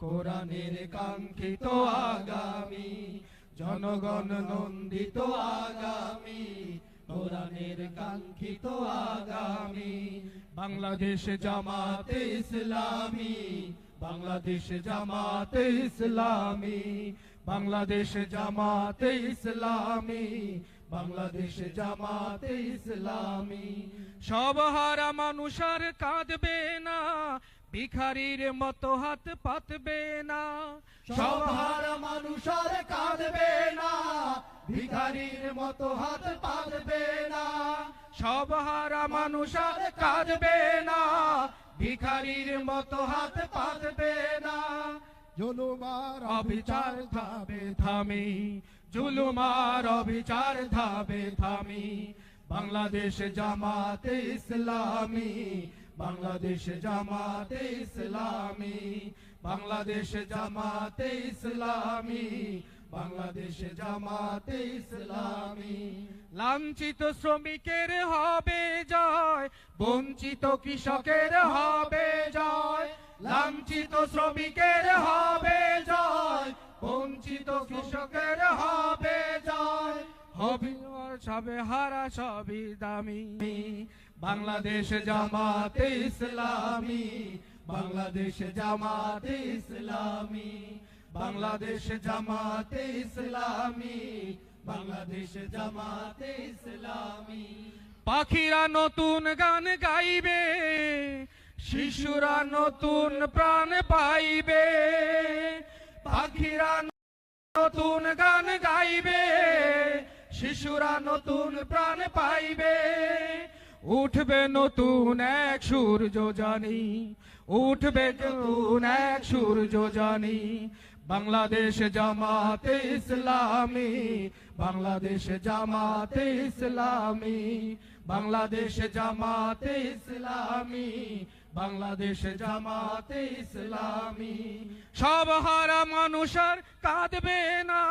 কোরআনের কাঙ্ক্ষিত আগামী, জনগণ নন্দিত আগামী, কোরআনের কাঙ্ক্ষিত আগামী। বাংলাদেশ জামাতে ইসলামী, বাংলাদেশ জামাতে ইসলামী, বাংলাদেশ জামাতে ইসলামী, বাংলাদেশ জামাতে ইসলামী। সব হারা মানুষ আর কাঁদবে না, ভিখারির মতো হাত পাতবে না। সব হারা মানুষ আর কাঁদবে না, ভিখারির মতো হাত পাতবে না। সব হারা মানুষ আর কাঁদবে না, ভিখারির মতো হাত পাতবে না। জুলুমার অবিচার ধাবে থামি, জুলুমার অবিচার ধাবে থামি। বাংলাদেশ জামাতে ইসলামী, বাংলাদেশ জামাতে ইসলামী, বাংলাদেশ জামাতে ইসলামী, বাংলাদেশ জামাতে ইসলামী। লাঞ্ছিত শ্রমিকের হবে জয়, বঞ্চিত কৃষকের হবে জয়। লাঞ্ছিত শ্রমিকের হবে জয়, বঞ্চিত কৃষকের হবে জয়। সবে হারা সবই দামি। বাংলাদেশ জামাতে ইসলামী, বাংলাদেশ জামাতে ইসলামী, বাংলাদেশ জামাতে ইসলামী, বাংলাদেশ জামাতে ইসলামী। পাখিরা নতুন গান গাইবে, শিশুরা নতুন প্রাণ পাইবে। পাখিরা নতুন গান গাইবে, শিশুরা নতুন প্রাণ পাইবে। উঠবে নতুন এক সূর্য জানি, উঠবে নতুন এক সূর্য জানি। বাংলাদেশ জামাতে ইসলামী, বাংলাদেশ জামাতে ইসলামী, বাংলাদেশ জামাতে ইসলামী, বাংলাদেশ জামাতে ইসলামী। সব হারা মানুষ আর কাঁদবে না,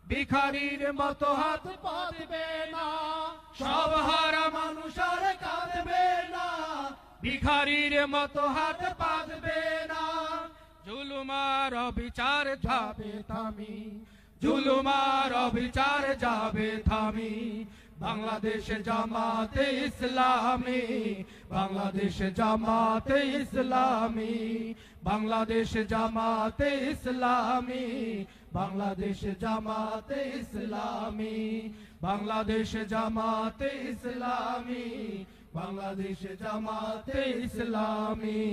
ভিখারির মতো হাত পাতবে না। সব হারা মানুষ আর কাঁদবে না, ভিখারির মতো হাত পাতবে না। জুলুমার অবিচার যাবে থামি, জুলুমার অবিচার যাবে থামি। বাংলাদেশ জামাতে ইসলামী, বাংলাদেশ জামাতে ইসলামী, বাংলাদেশ জামাতে ইসলামী, বাংলাদেশ জামাতে ইসলামী, বাংলাদেশ জামাতে ইসলামী, বাংলাদেশ জামাতে ইসলামী।